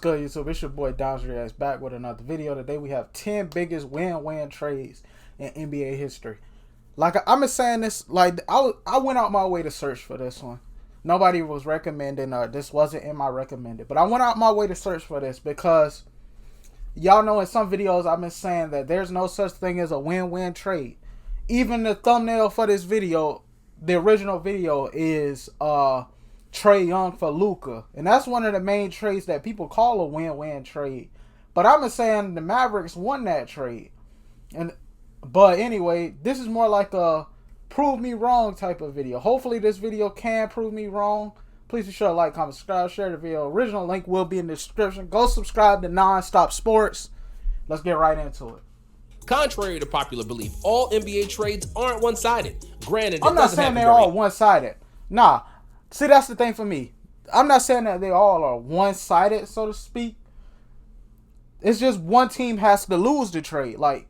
good, YouTube? It's your boy Doncic back with another video. Today we have 10 biggest win-win trades in NBA history. Like I've been saying this, like I went out my way to search for this one. Nobody was recommending, this wasn't in my recommended, but I went out my way to search for this because y'all know in some videos I've been saying that there's no such thing as a win-win trade. Even the thumbnail for this video, the original video, is Trae Young for Luka, and that's one of the main trades that people call a win-win trade. But I've been saying the Mavericks won that trade, but anyway, this is more like a prove me wrong type of video. Hopefully this video can prove me wrong. Please be sure to like, comment, subscribe, share the video. Original link will be in the description. Go subscribe to Non-Stop Sports. Let's get right into it. Contrary to popular belief, all NBA trades aren't one-sided. Granted, I'm not saying they're all one-sided. Nah. See, that's the thing for me. I'm not saying that they all are one-sided, so to speak. It's just one team has to lose the trade. Like,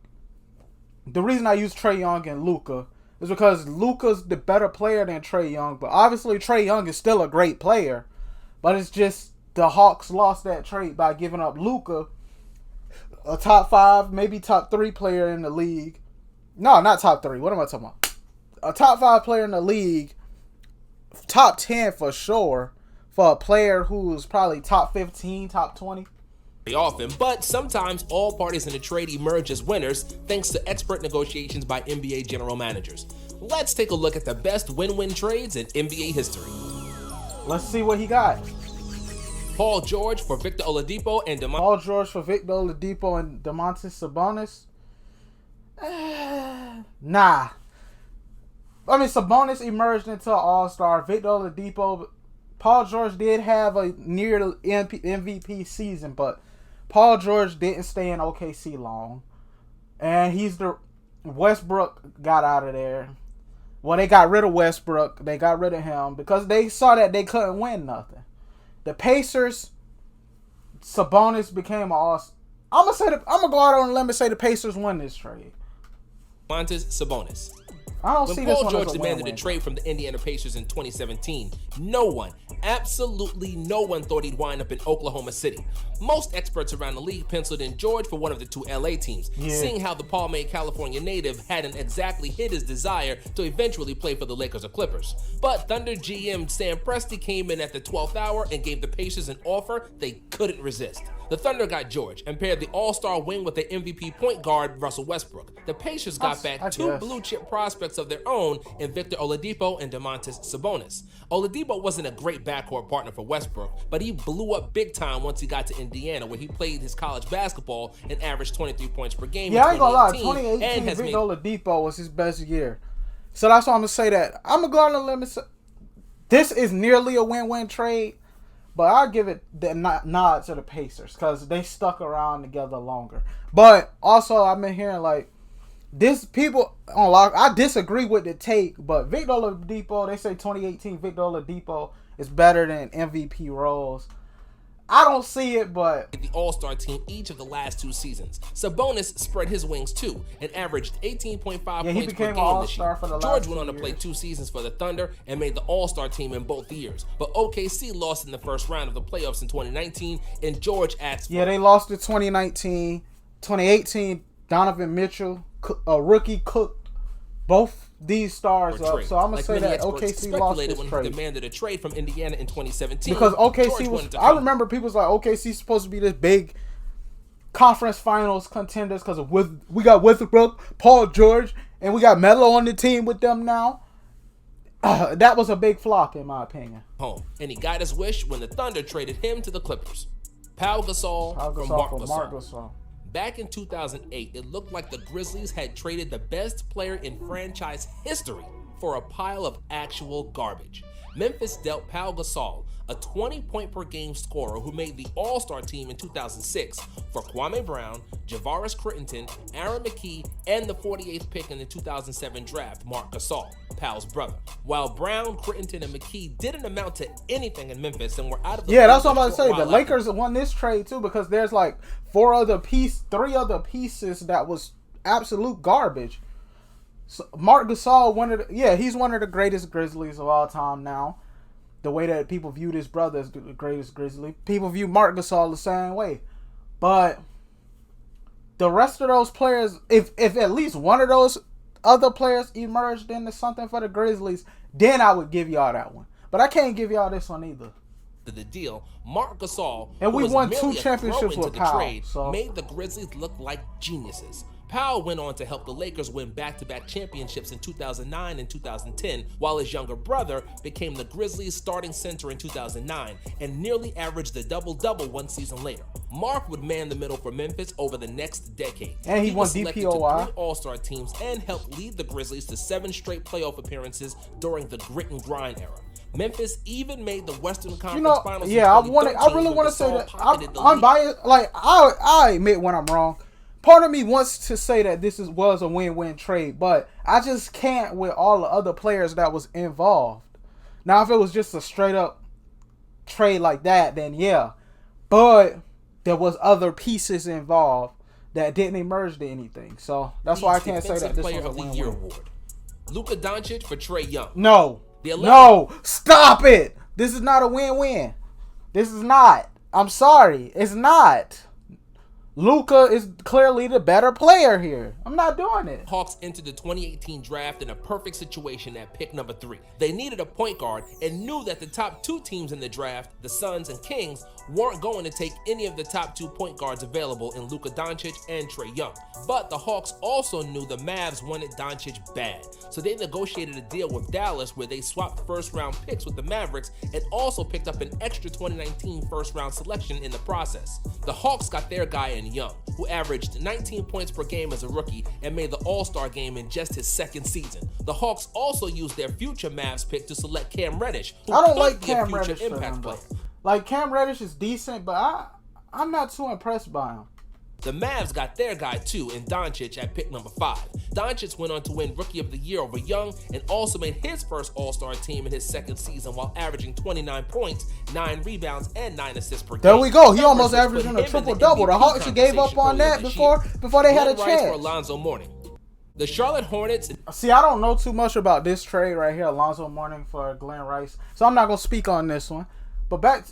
the reason I use Trae Young and Luka is because Luka's the better player than Trae Young. But obviously, Trae Young is still a great player. But it's just the Hawks lost that trade by giving up Luka, a top 5, maybe top 3 player in the league. No, not top 3. What am I talking about? A top 5 player in the league. Top 10 for sure for a player who's probably top 15, top 20. Often, but sometimes all parties in a trade emerge as winners thanks to expert negotiations by NBA general managers. Let's take a look at the best win-win trades in NBA history. Let's see what he got. Paul George for Victor Oladipo and Paul George for Victor Oladipo and Doncic Sabonis. Nah. I mean, Sabonis emerged into an all-star. Victor Oladipo, Paul George did have a near MVP season, but Paul George didn't stay in OKC long. And Westbrook got out of there. Well, they got rid of Westbrook. They got rid of him because they saw that they couldn't win nothing. The Pacers, Sabonis became an all-star. I'm gonna go out on a limb and say the Pacers won this trade. Doncic Sabonis. I don't when see Paul this George one demanded a trade from the Indiana Pacers in 2017, no one, absolutely no one thought he'd wind up in Oklahoma City. Most experts around the league penciled in George for one of the two LA teams, seeing how the Palm California native hadn't exactly hid his desire to eventually play for the Lakers or Clippers. But Thunder GM Sam Presti came in at the 12th hour and gave the Pacers an offer they couldn't resist. The Thunder got George and paired the all-star wing with their MVP point guard, Russell Westbrook. The Pacers got back two blue-chip prospects of their own in Victor Oladipo and Domantas Sabonis. Oladipo wasn't a great backcourt partner for Westbrook, but he blew up big time once he got to Indiana, where he played his college basketball and averaged 23 points per game. Yeah, I ain't gonna lie, 2018 Victor Oladipo was his best year. So that's why I'm gonna say that. I'm gonna go on a limb and say this is nearly a win-win trade. But I'll give it the nod to the Pacers because they stuck around together longer. But also, I've been hearing like this people on lock. I disagree with the take, but Victor Oladipo, they say 2018 Victor Oladipo is better than MVP roles. I don't see it, but the All-Star team each of the last 2 seasons. Sabonis spread his wings too and averaged 18.5 points per game this year. George went on to play 2 seasons for the Thunder and made the All-Star team in both years. But OKC lost in the first round of the playoffs in 2019, and George asked for they lost in 2019. 2018, Donovan Mitchell, a rookie, cooked both these stars up. So I'm gonna say that OKC lost this when trade. He demanded a trade from Indiana in 2017 because OKC was. I remember people was like OKC's supposed to be this big conference finals contenders because we got Westbrook, Paul George, and we got Melo on the team with them now. That was a big flop in my opinion. And he got his wish when the Thunder traded him to the Clippers. Pau Gasol from Marc Gasol. Back in 2008, it looked like the Grizzlies had traded the best player in franchise history for a pile of actual garbage. Memphis dealt Pau Gasol, a 20-point-per-game scorer who made the All-Star team in 2006, for Kwame Brown, Javaris Crittenton, Aaron McKie, and the 48th pick in the 2007 draft, Marc Gasol, Pau's brother. While Brown, Crittenton, and McKie didn't amount to anything in Memphis and were out of the that's what I'm about to say. The Lakers won this trade too because there's like 3 other pieces that was absolute garbage. So Marc Gasol, he's one of the greatest Grizzlies of all time now. the way that people view this brother as the greatest Grizzly. People view Marc Gasol the same way. But the rest of those players, if at least one of those other players emerged into something for the Grizzlies, then I would give y'all that one. But I can't give y'all this one either. The deal, Marc Gasol, and we who was won merely 2 championships with the Powell, trade, so made the Grizzlies look like geniuses. Powell went on to help the Lakers win back-to-back championships in 2009 and 2010, while his younger brother became the Grizzlies' starting center in 2009 and nearly averaged a double-double one season later. Marc would man the middle for Memphis over the next decade. And he won was selected to DPOY. 3 All-Star teams and helped lead the Grizzlies to 7 straight playoff appearances during the grit and grind era. Memphis even made the Western Conference Finals. Yeah, I really want to say that I'm biased. Like I admit when I'm wrong. Part of me wants to say that this was a win-win trade, but I just can't with all the other players that was involved. Now, if it was just a straight-up trade like that, then yeah. But there was other pieces involved that didn't emerge to anything. So that's why I can't say that this was a win-win. Award. Luka Doncic for Trae Young. No, stop it. This is not a win-win. This is not. I'm sorry. It's not. Luka is clearly the better player here. I'm not doing it. Hawks entered the 2018 draft in a perfect situation at pick number 3. They needed a point guard and knew that the top 2 teams in the draft, the Suns and Kings, weren't going to take any of the top 2 point guards available in Luka Doncic and Trae Young. But the Hawks also knew the Mavs wanted Doncic bad, so they negotiated a deal with Dallas where they swapped first-round picks with the Mavericks and also picked up an extra 2019 first-round selection in the process. The Hawks got their guy in Young, who averaged 19 points per game as a rookie and made the All-Star game in just his second season. The Hawks also used their future Mavs pick to select Cam Reddish, who I don't could like be Cam a future Reddish for impact him, player. Like, Cam Reddish is decent, but I'm not too impressed by him. The Mavs got their guy too in Doncic at pick number 5. Doncic went on to win Rookie of the Year over Young and also made his first All-Star team in his second season while averaging 29 points, 9 rebounds, and 9 assists per game. There we go. He almost averaged a triple-double. The Hawks gave up on that before they had a chance. For Alonzo Mourning. The Charlotte Hornets. See, I don't know too much about this trade right here, Alonzo Mourning for Glenn Rice, so I'm not going to speak on this one. But back...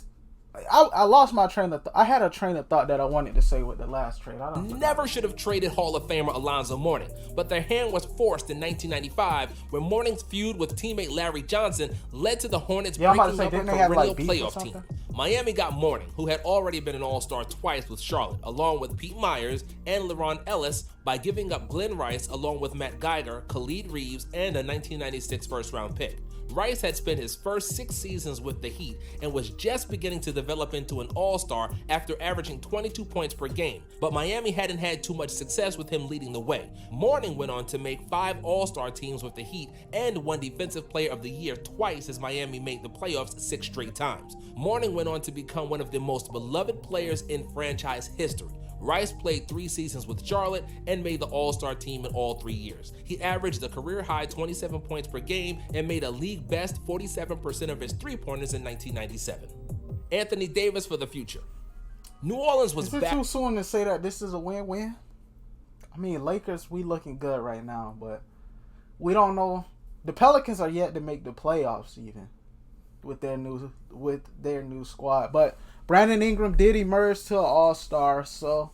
I lost my train of thought. I had a train of thought that I wanted to say with the last trade. Never should have traded Hall of Famer Alonzo Mourning, but their hand was forced in 1995 when Mourning's feud with teammate Larry Johnson led to the Hornets breaking up a perennial playoff team. Miami got Mourning, who had already been an All-Star twice with Charlotte, along with Pete Myers and LeBron Ellis, by giving up Glenn Rice along with Matt Geiger, Khalid Reeves, and a 1996 first-round pick. Rice had spent his first 6 seasons with the Heat and was just beginning to develop into an all-star after averaging 22 points per game, but Miami hadn't had too much success with him leading the way. Mourning went on to make 5 all-star teams with the Heat and won Defensive Player of the Year twice as Miami made the playoffs 6 straight times. Mourning went on to become one of the most beloved players in franchise history. Rice played 3 seasons with Charlotte and made the All-Star team in all 3 years. He averaged a career-high 27 points per game and made a league-best 47% of his three-pointers in 1997. Anthony Davis for the future. New Orleans was back. Is it too soon to say that this is a win-win? I mean, Lakers, we looking good right now, but we don't know. The Pelicans are yet to make the playoffs even with their new squad, but Brandon Ingram did emerge to an all-star, so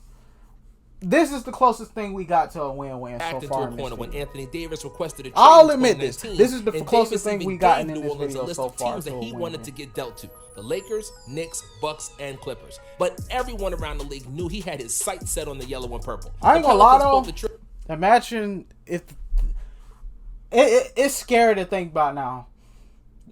this is the closest thing we got to a win-win so far. When Anthony Davis requested a trade, I'll admit this. This is the closest thing we got in this video so far. Teams that he wanted to get dealt to: the Lakers, Knicks, Bucks, and Clippers. But everyone around the league knew he had his sights set on the yellow and purple. I ain't gonna lie though. Imagine if it's scary to think about now.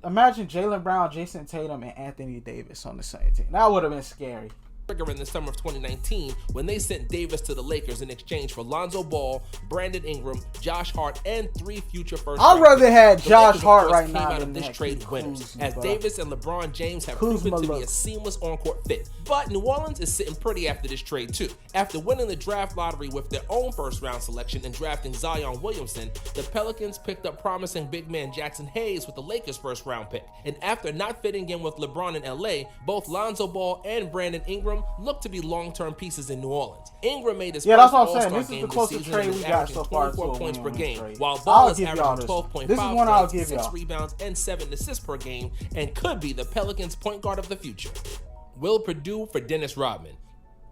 Imagine Jaylen Brown, Jason Tatum, and Anthony Davis on the same team. That would have been scary. In the summer of 2019 when they sent Davis to the Lakers in exchange for Lonzo Ball, Brandon Ingram, Josh Hart, and 3 future first. I'd rather have Josh Hart right now out of this trade winners, as Davis and LeBron James have proven to be a seamless on-court fit. But New Orleans is sitting pretty after this trade too. After winning the draft lottery with their own first-round selection and drafting Zion Williamson, the Pelicans picked up promising big man Jackson Hayes with the Lakers' first-round pick. And after not fitting in with LeBron in LA, both Lonzo Ball and Brandon Ingram Ingram looked to be long-term pieces in New Orleans. Ingram made his that's first what I'm saying. All-Star This is game the this closest season trade and was we got averaging so far to 24 a points per win-win game, trade. while I'll Ball is give y'all averaging this 12.5 one. This is one I'll give 6 y'all. rebounds, and 7 assists per game, and could be the Pelicans' point guard of the future. Will Perdue for Dennis Rodman.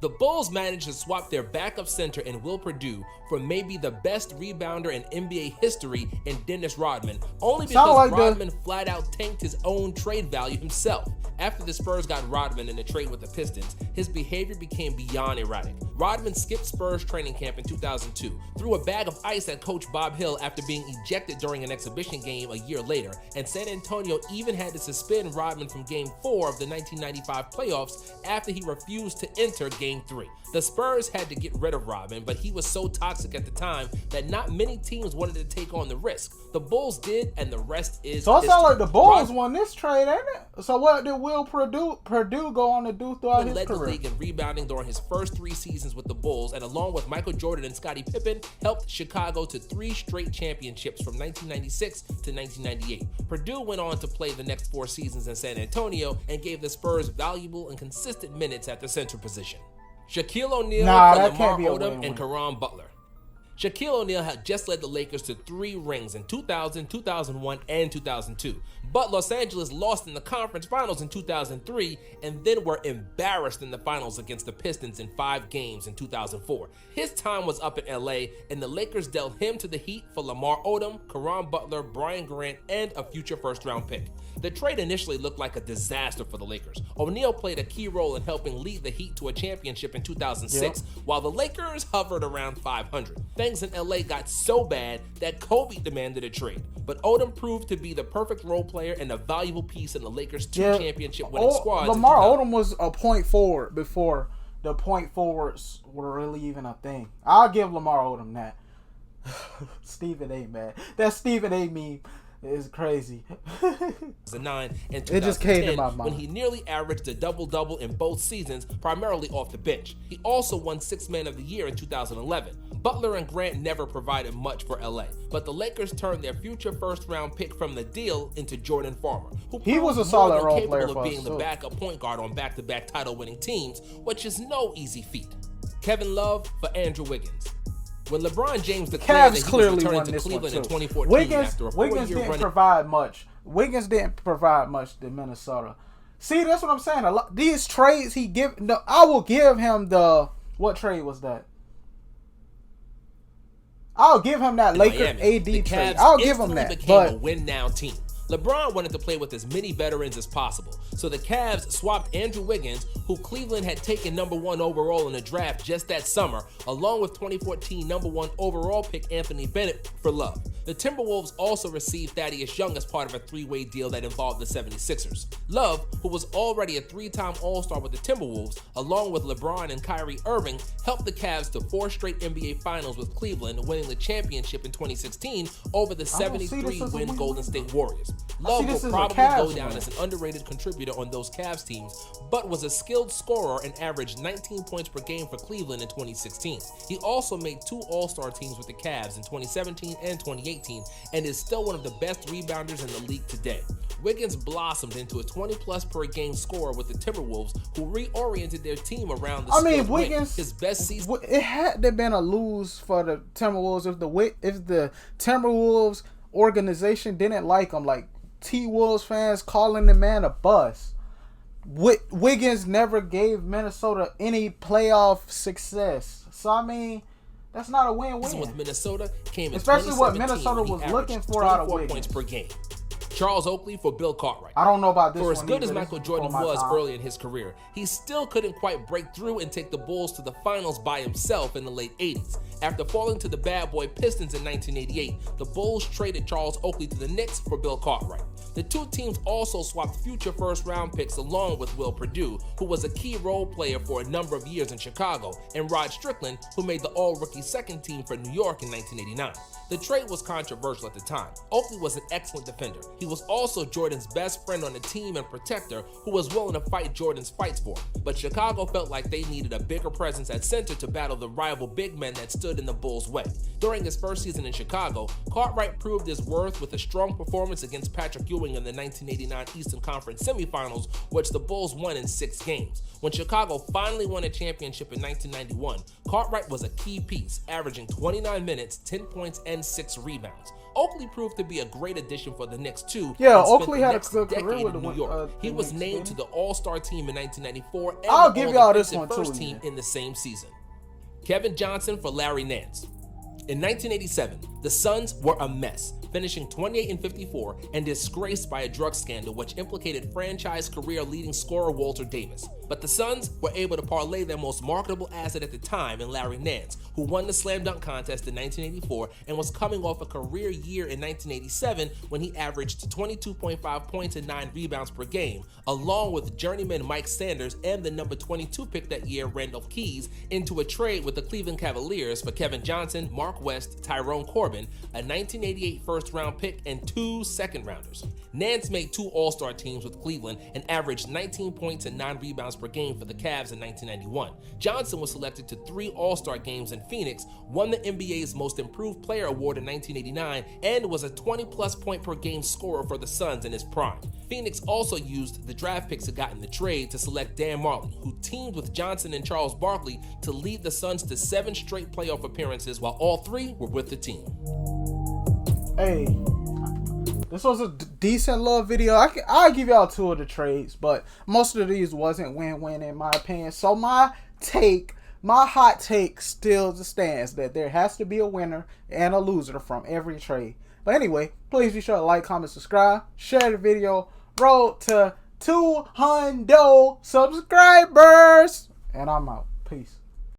The Bulls managed to swap their backup center in Will Perdue for maybe the best rebounder in NBA history in Dennis Rodman, only because Rodman flat out tanked his own trade value himself. After the Spurs got Rodman in a trade with the Pistons, his behavior became beyond erratic. Rodman skipped Spurs training camp in 2002, threw a bag of ice at coach Bob Hill after being ejected during an exhibition game a year later, and San Antonio even had to suspend Rodman from Game 4 of the 1995 playoffs after he refused to enter Game 3. The Spurs had to get rid of Rodman, but he was so toxic at the time that not many teams wanted to take on the risk. The Bulls did, and the rest is So it sounds like the Bulls Rodman won this trade, ain't it? So what did Will Perdue go on to do throughout his led career? the league in rebounding during his first 3 seasons with the Bulls, and along with Michael Jordan and Scottie Pippen, helped Chicago to 3 straight championships from 1996 to 1998. Perdue went on to play the next 4 seasons in San Antonio and gave the Spurs valuable and consistent minutes at the center position. Shaquille O'Neal for Lamar Odom and Caron Butler. Shaquille O'Neal had just led the Lakers to 3 rings in 2000, 2001, and 2002. But Los Angeles lost in the conference finals in 2003 and then were embarrassed in the finals against the Pistons in 5 games in 2004. His time was up in LA, and the Lakers dealt him to the Heat for Lamar Odom, Caron Butler, Brian Grant, and a future first-round pick. The trade initially looked like a disaster for the Lakers. O'Neal played a key role in helping lead the Heat to a championship in 2006, while the Lakers hovered around 500. Things in LA got so bad that Kobe demanded a trade, but Odom proved to be the perfect role player and a valuable piece in the Lakers' 2 championship-winning squads. Lamar Odom was a point forward before the point forwards were really even a thing. I'll give Lamar Odom that. Stephen A, man. That Stephen A meme is crazy. 2009 and 2010, it just came to my mind. When he nearly averaged a double-double in both seasons, primarily off the bench. He also won 6th Man of the Year in 2011. Butler and Grant never provided much for LA, but the Lakers turned their future first-round pick from the deal into Jordan Farmer, who he was a solid role player of being the backup point guard on back-to-back title-winning teams, which is no easy feat. Kevin Love for Andrew Wiggins. When LeBron James declared that he was returning to Cleveland in 2014 after a 4-year run, provide much. Wiggins didn't provide much to Minnesota. See, that's what I'm saying. These trades he give. No, I will give him the. What trade was that? I'll give him that Lakers AD trade. I'll give him that. But a win now team. LeBron wanted to play with as many veterans as possible, so the Cavs swapped Andrew Wiggins, who Cleveland had taken #1 overall in the draft just that summer, along with 2014 #1 overall pick Anthony Bennett for Love. The Timberwolves also received Thaddeus Young as part of a 3-way deal that involved the 76ers. Love, who was already a 3-time All-Star with the Timberwolves, along with LeBron and Kyrie Irving, helped the Cavs to 4 straight NBA Finals with Cleveland, winning the championship in 2016 over the 73-win Golden State Warriors. Love will probably go down as an underrated contributor on those Cavs teams, but was a skilled scorer and averaged 19 points per game for Cleveland in 2016. He also made 2 All-Star teams with the Cavs in 2017 and 2018, and is still one of the best rebounders in the league today. Wiggins blossomed into a 20-plus per game scorer with the Timberwolves, who reoriented their team around the Wiggins, his best season. It had to have been a lose for the Timberwolves if the Timberwolves organization didn't like him. Like T-Wolves fans calling the man a bust. Wiggins never gave Minnesota any playoff success. So I mean, that's not a win-win. With Minnesota came in especially what Minnesota was looking for out of Wiggins. Points per game. Charles Oakley for Bill Cartwright. I don't know about this For one as good either. as Michael Jordan was early in his career, he still couldn't quite break through and take the Bulls to the finals by himself in the late 80s. After falling to the bad boy Pistons in 1988, the Bulls traded Charles Oakley to the Knicks for Bill Cartwright. The 2 teams also swapped future first-round picks along with Will Perdue, who was a key role player for a number of years in Chicago, and Rod Strickland, who made the All-Rookie second team for New York in 1989. The trade was controversial at the time. Oakley was an excellent defender. He was also Jordan's best friend on the team and protector, who was willing to fight Jordan's fights for him. But Chicago felt like they needed a bigger presence at center to battle the rival big men that stood stood in the Bulls' way. During his first season in Chicago, Cartwright proved his worth with a strong performance against Patrick Ewing in the 1989 Eastern Conference semifinals, which the Bulls won in 6 games. When Chicago finally won a championship in 1991, Cartwright was a key piece, averaging 29 minutes, 10 points, and 6 rebounds. Oakley proved to be a great addition for the Knicks too. Yeah, Oakley had a good career with New York. He was named to the All-Star team in 1994 and I'll the give y'all this one All-Defensive too, First Team in the same season. Kevin Johnson for Larry Nance. In 1987, the Suns were a mess, finishing 28-54 and disgraced by a drug scandal which implicated franchise career-leading scorer Walter Davis. But the Suns were able to parlay their most marketable asset at the time in Larry Nance, who won the slam dunk contest in 1984 and was coming off a career year in 1987 when he averaged 22.5 points and 9 rebounds per game, along with journeyman Mike Sanders and the number 22 pick that year, Randolph Keys, into a trade with the Cleveland Cavaliers for Kevin Johnson, Mark West, Tyrone Corbin, a 1988 first-round pick, and 2 second-rounders. Nance made 2 All-Star teams with Cleveland and averaged 19 points and 9 rebounds per game for the Cavs in 1991. Johnson was selected to 3 All-Star games in Phoenix, won the NBA's Most Improved Player award in 1989, and was a 20-plus point per game scorer for the Suns in his prime. Phoenix also used the draft picks it got in the trade to select Dan Marley, who teamed with Johnson and Charles Barkley to lead the Suns to 7 straight playoff appearances, while all 3 were with the team. Hey, this was a decent little video. I'll give y'all 2 of the trades, but most of these wasn't win-win in my opinion. So my hot take still stands that there has to be a winner and a loser from every trade. But anyway, please be sure to like, comment, subscribe, share the video. Road to 200 subscribers. And I'm out. Peace.